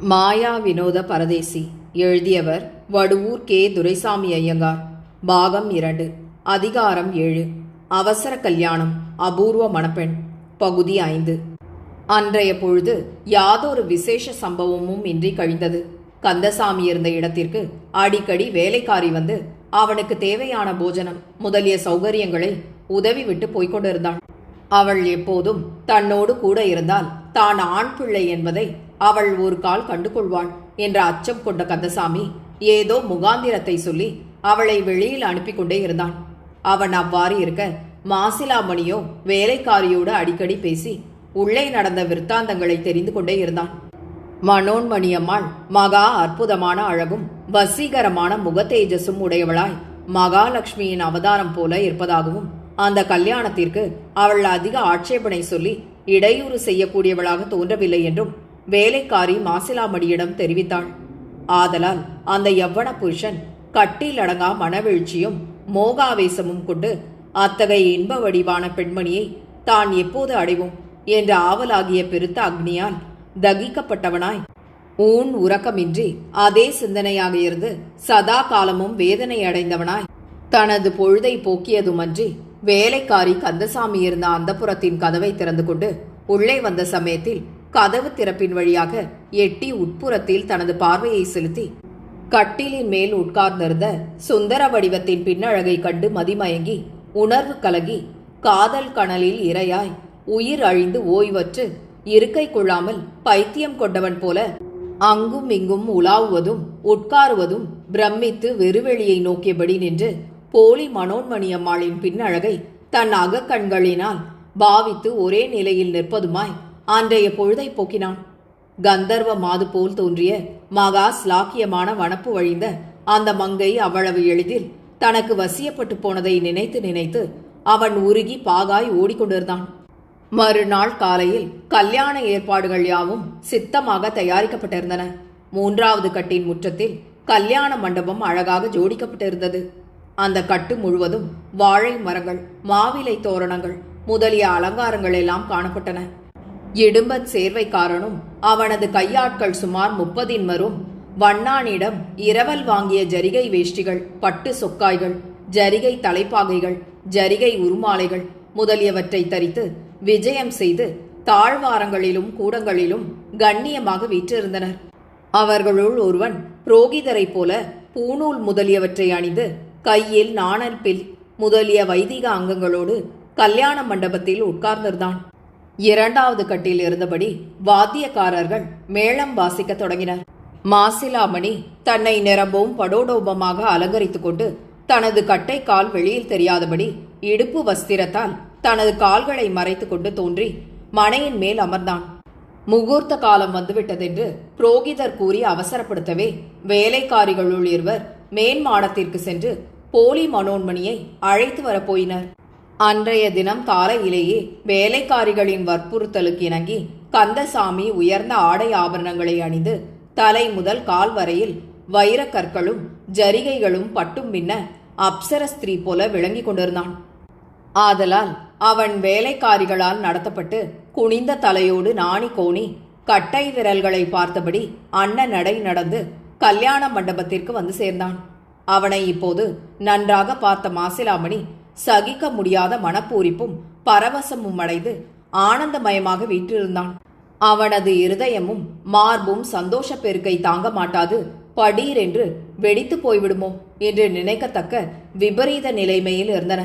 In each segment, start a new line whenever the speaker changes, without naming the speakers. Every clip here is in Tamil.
மாயா வினோத பரதேசி. எழுதியவர் வடுவூர் கே. துரைசாமி ஐயங்கார். பாகம் 2. அதிகாரம் 7. அவசர கல்யாணம். அபூர்வ மணப்பெண். பகுதி 5. அன்றைய பொழுது யாதொரு விசேஷ சம்பவமும் இன்றி கழிந்தது. கந்தசாமி இருந்த இடத்திற்கு அடிக்கடி வேலைக்காரி வந்து அவனுக்கு தேவையான போஜனம் முதலிய சௌகரியங்களை உதவி விட்டு போய்கொண்டிருந்தாள். அவள் எப்போதும் தன்னோடு கூட இருந்தால் தான் ஆண் பிள்ளை என்பதை அவள் ஒரு கால் கண்டு கொள்வாள் என்ற அச்சம் கொண்ட கந்தசாமி ஏதோ முகாந்திரத்தை சொல்லி அவளை வெளியில் அனுப்பி கொண்டே இருந்தான். அவன் அவ்வாறு இருக்க மாசிலாமணியோ வேலைக்காரியோடு அடிக்கடி பேசி உள்ளே நடந்த விற்த்தாந்தங்களை தெரிந்து கொண்டே இருந்தான். மனோன்மணியம்மாள் மகா அற்புதமான அழகும் வசீகரமான முகத்தேஜஸும் உடையவளாய் மகாலட்சுமியின் அவதாரம் போல இருப்பதாகவும் அந்த கல்யாணத்திற்கு அவள் அதிக ஆட்சேபனை சொல்லி இடையூறு செய்யக்கூடியவளாக தோன்றவில்லை என்றும் வேலைக்காரி மாசிலாமணியிடம் தெரிவித்தாள். ஆதலால் அந்த யவ்வன புருஷன் கட்டில் அடங்கா மனவீழ்ச்சியும் மோகாவேசமும் கொண்டு அத்தகைய இன்ப வடிவான பெண்மணியை தான் எப்போது அடைவோம் என்ற ஆவலாகிய பெருத்த அக்னியால் தகிக்கப்பட்டவனாய் ஊன் உறக்கமின்றி அதே சிந்தனையாக இருந்து சதா காலமும் வேதனை அடைந்தவனாய் தனது பொழுதை போக்கியதுமன்றி வேலைக்காரி கந்தசாமி இருந்த அந்தப்புறத்தின் கதவை திறந்து கொண்டு உள்ளே வந்த சமயத்தில் கதவு திறப்பின் வழியாக எட்டி உட்புறத்தில் தனது பார்வையை செலுத்தி கட்டிலின் மேல் உட்கார்ந்திருந்த சுந்தர வடிவத்தின் பின்னழகை கண்டு மதிமயங்கி உணர்வு கலகி காதல் கனலில் இரையாய் உயிர் அழிந்து ஓய்வற்று இருக்கை கொள்ளாமல் பைத்தியம் கொண்டவன் போல அங்கும் இங்கும் உலாவுவதும் உட்காருவதும் பிரமித்து வெறுவெளியை நோக்கியபடி நின்று போலி மனோன்மணியம்மாளின் பின்னழகை தன் அகக்கண்களினால் பாவித்து ஒரே நிலையில் நிற்பதுமாய் அன்றைய பொழுதை போக்கினான். கந்தர்வ மாது போல் தோன்றிய மகா ஸ்லாக்கியமான வனப்பு வழிந்த அந்த மங்கை அவ்வளவு எளிதில் தனக்கு வசியப்பட்டு போனதை நினைத்து நினைத்து அவன் உருகி பாகாய் ஓடிக்கொண்டிருந்தான். மறுநாள் காலையில் கல்யாண ஏற்பாடுகள் யாவும் சித்தமாக தயாரிக்கப்பட்டிருந்தன. 3வது கட்டின் முற்றத்தில் கல்யாண மண்டபம் அழகாக ஜோடிக்கப்பட்டிருந்தது. அந்த கட்டு முழுவதும் வாழை மரங்கள், மாவிலை தோரணங்கள் முதலிய அலங்காரங்கள் எல்லாம் காணப்பட்டன. இடும்பன் சேர்வைக்காரனும் அவனது கையாட்கள் சுமார் 30 வண்ணானிடம் இரவல் வாங்கிய ஜரிகை வேஷ்டிகள், பட்டு சொக்காய்கள், ஜரிகை தலைப்பாகைகள், ஜரிகை உருமாலைகள் முதலியவற்றை தரித்து விஜயம் செய்து தாழ்வாரங்களிலும் கூடங்களிலும் கண்ணியமாக வீற்றிருந்தனர். அவர்களுள் ஒருவன் புரோகிதரை போல பூணூல் முதலியவற்றை அணிந்து கையில் நாணற்பில் முதலிய வைதிக அங்கங்களோடு கல்யாண மண்டபத்தில் உட்கார்ந்திருந்தான். 2வது கட்டில் இருந்தபடி வாத்தியக்காரர்கள் மேளம் வாசிக்க தொடங்கினர். மாசிலாமணி தன்னை நிரம்பவும் படோடோபமாக அலங்கரித்துக் கொண்டு தனது கட்டை கால் வெளியில் தெரியாதபடி இடுப்பு வஸ்திரத்தால் தனது கால்களை மறைத்துக் கொண்டு தோன்றி மனையின் மேல் அமர்ந்தான். முகூர்த்த காலம் வந்துவிட்டதென்று புரோகிதர் கூறி அவசரப்படுத்தவே வேலைக்காரிகளுள் இருவர் மேன் மாடத்திற்கு சென்று போலி மனோன்மணியை அழைத்து வரப்போயினர். அன்றைய தினம் காலையிலேயே வேலைக்காரிகளின் வற்புறுத்தலுக்கு இணங்கி கந்தசாமி உயர்ந்த ஆடை ஆபரணங்களை அணிந்து தலை முதல் கால் வரையில் வைரக்கற்களும் ஜரிகைகளும் பட்டும் பின்ன அப்சர ஸ்திரீ போல விளங்கி கொண்டிருந்தான். ஆதலால் அவன் வேலைக்காரிகளால் நடத்தப்பட்டு குனிந்த தலையோடு நாணி கோணி கட்டை விரல்களை பார்த்தபடி அன்ன நடை நடந்து கல்யாண மண்டபத்திற்கு வந்து சேர்ந்தான். அவனை இப்போது நன்றாக பார்த்த மாசிலாமணி சகிக்க முடியாத மனப்பூரிப்பும் பரவசமும் அடைந்து ஆனந்தமயமாக வீற்றிருந்தான். அவனது இருதயமும் மார்பும் சந்தோஷ பெருக்கை தாங்க மாட்டாது படீர் என்று வெடித்து போய்விடுமோ என்று நினைக்கத்தக்க விபரீத நிலைமையில் இருந்தன.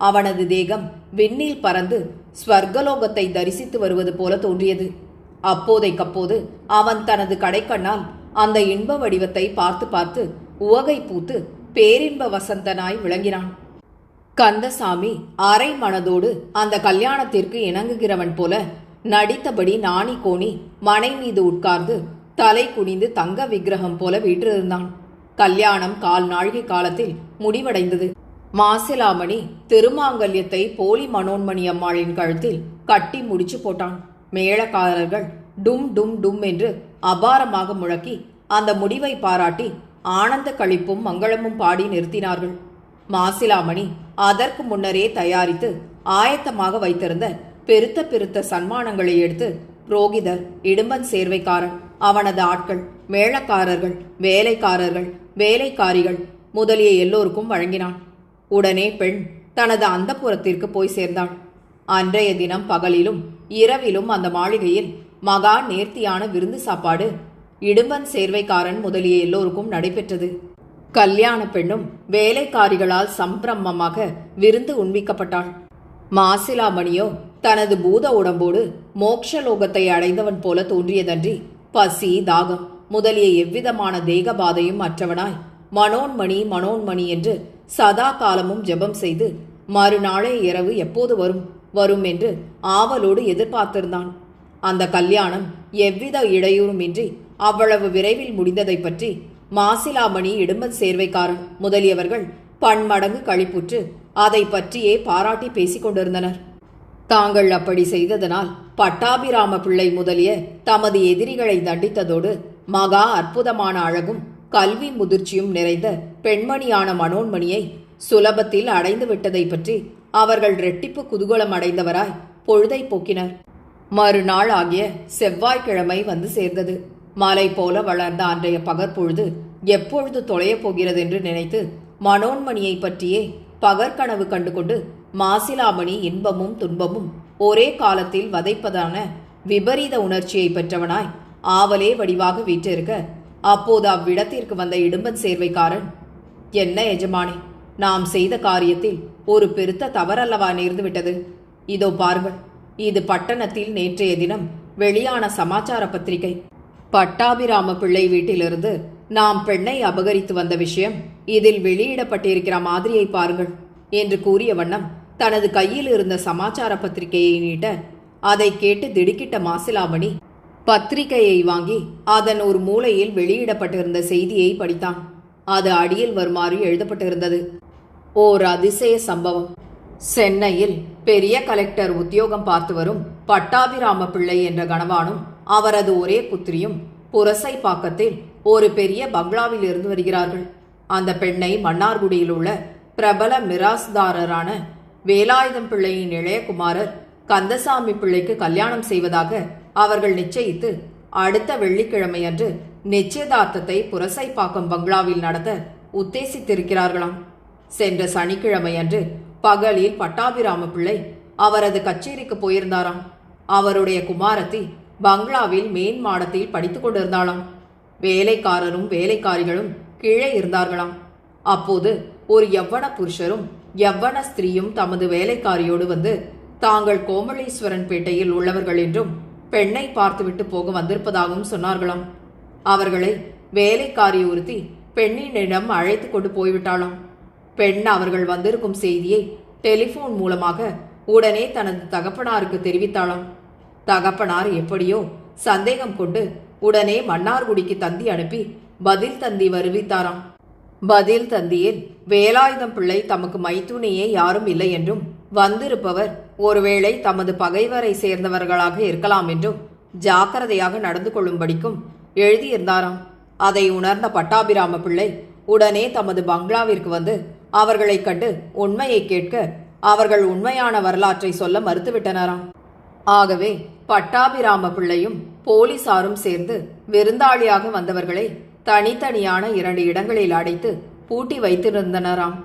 அவனது தேகம் விண்ணில் பறந்து ஸ்வர்கலோகத்தை தரிசித்து வருவது போல தோன்றியது. அப்போதைக்கப்போது அவன் தனது கடைக்கண்ணால் அந்த இன்ப வடிவத்தை பார்த்து பார்த்து உவகை பூத்து பேரின்ப வசந்தனாய் விளங்கினான். கந்தசாமி அரை மனதோடு அந்த கல்யாணத்திற்கு இணங்குகிறவன் போல நடித்தபடி நாணி கோணி மனை மீது உட்கார்ந்து தலை குனிந்து தங்க விக்கிரகம் போல வீற்றிருந்தான். கல்யாணம் 4 நாழிகை காலத்தில் முடிவடைந்தது. மாசிலாமணி திருமாங்கல்யத்தை போலி மனோன்மணியம்மாளின் கழுத்தில் கட்டி முடிச்சு போட்டான். மேளக்காரர்கள் டும் டும் டும் என்று அபாரமாக முழக்கி அந்த முடிவை பாராட்டி ஆனந்த களிப்பும் மங்களமும் பாடி நிறுத்தினார்கள். மாசிலாமணி அதற்கு முன்னரே தயாரித்து ஆயத்தமாக வைத்திருந்த பெருத்த பெருத்த சன்மானங்களை எடுத்து புரோகிதர், இடும்பன் சேர்வைக்காரன், அவனது ஆட்கள், மேளக்காரர்கள், வேலைக்காரர்கள், வேலைக்காரிகள் முதலிய எல்லோருக்கும் வழங்கினான். உடனே பெண் தனது அந்தப்புரத்திற்கு போய் சேர்ந்தாள். அன்றைய தினம் பகலிலும் இரவிலும் அந்த மாளிகையில் மகா நேர்த்தியான விருந்து சாப்பாடு இடும்பன் சேர்வைக்காரன் முதலிய எல்லோருக்கும் நடைபெற்றது. கல்யாண பெண்ணும் வேலைக்காரிகளால் சம்பிரமமாக விருந்து உண்பிக்கப்பட்டாள். மாசிலாமணியோ தனது பூத உடம்போடு மோக்ஷலோகத்தை அடைந்தவன் போல தோன்றியதன்றி பசி, தாகம் முதலிய எவ்விதமான தேகபாதையும் அற்றவனாய் மனோன்மணி மனோன்மணி என்று சதா காலமும் ஜெபம் செய்து மறுநாளே இரவு எப்போது வரும் வரும் என்று ஆவலோடு எதிர்பார்த்திருந்தான். அந்த கல்யாணம் எவ்வித இடையூறுமின்றி அவ்வளவு விரைவில் முடிந்ததை பற்றி மாசிலாமணி, இடும்பன் சேர்வைக்காரன் முதலியவர்கள் பன்மடங்கு களிப்புற்று அதை பற்றியே பாராட்டி பேசிக் கொண்டிருந்தனர். தாங்கள் அப்படி செய்ததனால் பட்டாபிராம பிள்ளை முதலிய தமது எதிரிகளை தண்டித்ததோடு மகா அற்புதமான அழகும் கல்வி முதிர்ச்சியும் நிறைந்த பெண்மணியான மனோன்மணியை சுலபத்தில் அடைந்து விட்டதை பற்றி அவர்கள் இரட்டிப்பு குதூகலம் அடைந்தவராய் பொழுதை போக்கினர். மறுநாள் ஆகிய செவ்வாய்க்கிழமை வந்து சேர்ந்தது. மலை போல வளர்ந்த அன்றைய பகற்பொழுது எப்பொழுது தொலையப் போகிறது என்று நினைத்து மனோன்மணியை பற்றியே பகற்கனவு கண்டுகொண்டு மாசிலாமணி இன்பமும் துன்பமும் ஒரே காலத்தில் வதைப்பதான விபரீத உணர்ச்சியை பெற்றவனாய் ஆவலே வடிவாக வீற்றிருக்க, அப்போது அவ்விடத்திற்கு வந்த இடும்பன் சேர்வைக்காரன், என்ன எஜமானே, நாம் செய்த காரியத்தில் ஒரு பெருத்த தவறல்லவா நேர்ந்துவிட்டது. இதோ பாருங்கள், இது பட்டணத்தில் நேற்றைய தினம் வெளியான சமாச்சார பத்திரிகை. பட்டாபிராம பிள்ளை வீட்டிலிருந்து நாம் பெண்ணை அபகரித்து வந்த விஷயம் இதில் வெளியிடப்பட்டிருக்கிற மாதிரியை பாருங்கள் என்று கூறிய வண்ணம் தனது கையில் இருந்த சமாச்சார பத்திரிகையை நீட்ட, அதை கேட்டு திடுக்கிட்ட மாசிலாமணி பத்திரிகையை வாங்கி அதன் ஒரு மூலையில் வெளியிடப்பட்டிருந்த செய்தியை படித்தான். அது அடியில் வருமாறு எழுதப்பட்டிருந்தது. ஓர் அதிசய சம்பவம். சென்னையில் பெரிய கலெக்டர் உத்தியோகம் பார்த்து வரும் பட்டாபிராம பிள்ளை என்ற கணவானும் அவரது ஒரே புத்திரியும் புரசைப்பாக்கத்தில் ஒரு பெரிய பங்களாவில் இருந்து வருகிறார்கள். அந்த பெண்ணை மன்னார்குடியில் உள்ள பிரபல மிராஸ்தாரரான வேலாயுதம் பிள்ளையின் இளையகுமாரர் கந்தசாமி பிள்ளைக்கு கல்யாணம் செய்வதாக அவர்கள் நிச்சயித்து அடுத்த வெள்ளிக்கிழமை அன்று நிச்சயதார்த்தத்தை புரசைப்பாக்கம் பங்களாவில் நடத்த உத்தேசித்திருக்கிறார்களாம். சென்ற சனிக்கிழமை அன்று பகலில் பட்டாபிராம பிள்ளை அவரது கச்சேரிக்கு போயிருந்தாராம். அவருடைய குமாரத்தி பங்களாவில் மேன் மாடத்தில் படித்துக் கொண்டிருந்தாளாம். வேலைக்காரரும் வேலைக்காரிகளும் கீழே இருந்தார்களாம். அப்போது ஒரு யவ்வன புருஷரும் யவ்வன ஸ்திரீயும் தமது வேலைக்காரியோடு வந்து தாங்கள் கோமளீஸ்வரன் பேட்டையில் உள்ளவர்கள் என்றும் பெண்ணை பார்த்துவிட்டு போக வந்திருப்பதாகவும் சொன்னார்களாம். அவர்களை வேலைக்காரி ஒருத்தி பெண்ணினிடம் அழைத்து கொண்டு போய்விட்டாளாம். பெண் அவர்கள் வந்திருக்கும் செய்தியை டெலிபோன் மூலமாக உடனே தனது தகப்பனாருக்கு தெரிவித்தாளாம். தகப்பனார் எப்படியோ சந்தேகம் கொண்டு உடனே மன்னார்குடிக்கு தந்தி அனுப்பி பதில் தந்தி வருவித்தாராம். பதில் தந்தியில் வேலாயுதம் பிள்ளை தமக்கு மைத்துனியே யாரும் இல்லை என்றும் வந்திருப்பவர் ஒருவேளை தமது பகைவரை சேர்ந்தவர்களாக இருக்கலாம் என்றும் ஜாக்கிரதையாக நடந்து கொள்ளும்படிக்கும் எழுதியிருந்தாராம். அதை உணர்ந்த பட்டாபிராம பிள்ளை உடனே தமது பங்களாவிற்கு வந்து அவர்களை கண்டு உண்மையை கேட்க அவர்கள் உண்மையான வரலாற்றை சொல்ல மறுத்துவிட்டனராம். ஆகவே பட்டாபிராம பிள்ளையும் போலீசாரும் சேர்ந்து விருந்தாளியாக வந்தவர்களை தனித்தனியான 2 இடங்களில் அடைத்து பூட்டி வைத்திருந்தனராம்.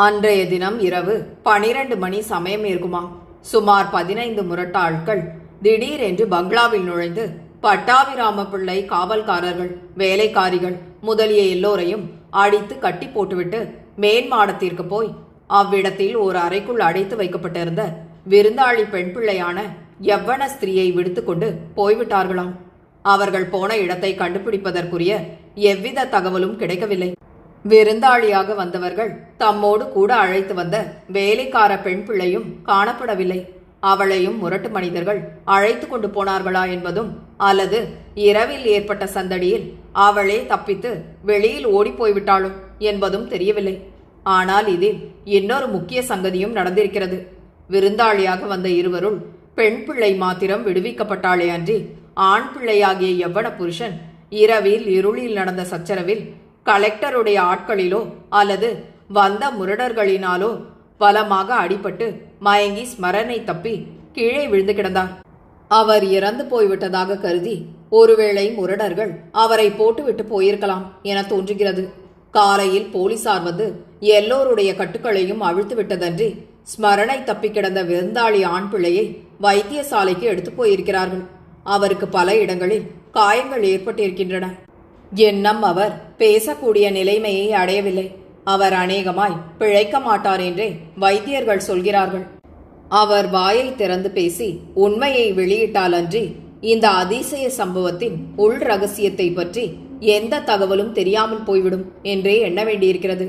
அன்றைய தினம் இரவு 12 மணி சமயம் இருக்குமாம். சுமார் 15 முரட்டாட்கள் திடீரென்று பங்களாவில் நுழைந்து பட்டாபிராம பிள்ளை காவல்காரர்கள், வேலைக்காரிகள் முதலிய எல்லோரையும் அடித்து கட்டி போட்டுவிட்டு மேன் மாடத்திற்கு போய் அவ்விடத்தில் ஒரு அறைக்குள் அடைத்து வைக்கப்பட்டிருந்த விருந்தாளி பெண் பிள்ளையான யவ்வன ஸ்திரீயை விடுத்து கொண்டு போய்விட்டார்களாம். அவர்கள் போன இடத்தை கண்டுபிடிப்பதற்குரிய எவ்வித தகவலும் கிடைக்கவில்லை. விருந்தாளியாக வந்தவர்கள் தம்மோடு கூட அழைத்து வந்த வேலைக்கார பெண் பிள்ளையும் காணப்படவில்லை. அவளையும் முரட்டு மனிதர்கள் அழைத்து கொண்டு போனார்களா என்பதும் அல்லது இரவில் ஏற்பட்ட சந்தடியில் அவளே தப்பித்து வெளியில் ஓடி போய்விட்டாளோ என்பதும் தெரியவில்லை. ஆனால் இதில் இன்னொரு முக்கிய சங்கதியும் நடந்திருக்கிறது. விருந்தாளியாக வந்த இருவருள் பெண் பிள்ளை மாத்திரம் விடுவிக்கப்பட்டாளே அன்றி ஆண் பிள்ளையாகிய யவ்வன புருஷன் இரவில் இருளில் நடந்த சச்சரவில் கலெக்டருடைய ஆட்களிலோ அல்லது வந்த முரடர்களினாலோ பலமாக அடிபட்டு மயங்கி ஸ்மரணை தப்பி கீழே விழுந்து கிடந்தார். அவர் இறந்து போய்விட்டதாக கருதி ஒருவேளை முரடர்கள் அவரை போட்டுவிட்டு போயிருக்கலாம் என தோன்றுகிறது. காலையில் போலீசார் வந்து எல்லோருடைய கட்டுக்களையும் அவிழ்த்து விட்டதன்றி ஸ்மரணை தப்பி கிடந்த விருந்தாளி ஆண் பிள்ளையை வைத்தியசாலைக்கு எடுத்து போயிருக்கிறார்கள். அவருக்கு பல இடங்களில் காயங்கள் ஏற்பட்டிருக்கின்றன. எண்ணம் அவர் பேசக்கூடிய நிலைமையை அடையவில்லை. அவர் அநேகமாய் பிழைக்க மாட்டார் என்றே வைத்தியர்கள் சொல்கிறார்கள். அவர் வாயை திறந்து பேசி உண்மையை வெளியிட்டால் அன்றி இந்த அதிசய சம்பவத்தின் உள் ரகசியத்தை பற்றி எந்த தகவலும் தெரியாமல் போய்விடும் என்றே எண்ண வேண்டியிருக்கிறது.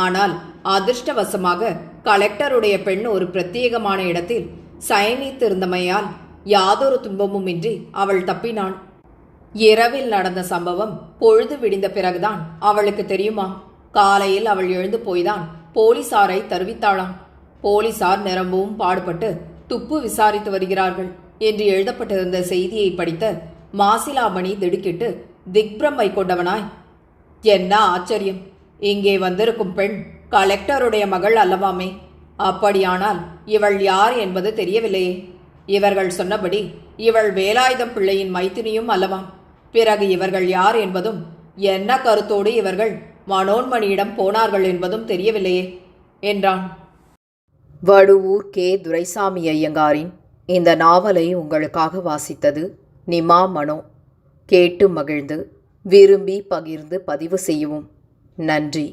ஆனால் அதிர்ஷ்டவசமாக கலெக்டருடைய பெண் ஒரு பிரத்யேகமான இடத்தில் சயனித்திருந்தமையால் யாதொரு துன்பமும் இன்றி அவள் தப்பினாள். இரவில் நடந்த சம்பவம் பொழுது விடிந்த பிறகுதான் அவளுக்கு தெரியுமா. காலையில் அவள் எழுந்து போய்தான் போலீசாரை தருவித்தாளாம். போலீசார் நிரம்பவும் பாடுபட்டு துப்பு விசாரித்து வருகிறார்கள் என்று எழுதப்பட்டிருந்த செய்தியை படித்த மாசிலாமணி திடுக்கிட்டு திக்பிரமை கொண்டவனாய், என்ன ஆச்சரியம்! இங்கே வந்திருக்கும் பெண் கலெக்டருடைய மகள் அல்லவாமே. அப்படியானால் இவள் யார் என்பது தெரியவில்லையே. இவர்கள் சொன்னபடி இவள் வேலாயுதம் பிள்ளையின் மைத்தினியும் அல்லவாம். பிறகு இவர்கள் யார் என்பதும் என்ன கருத்தோடு இவர்கள் மனோன்மணியிடம் போனார்கள் என்பதும் தெரியவில்லையே என்றான். வடுவூர் கே. துரைசாமி ஐயங்காரின் இந்த நாவலை உங்களுக்காக வாசித்தது நிமா மனோ. கேட்டு மகிழ்ந்து விரும்பி பகிர்ந்து பதிவு செய்யவும். நன்றி.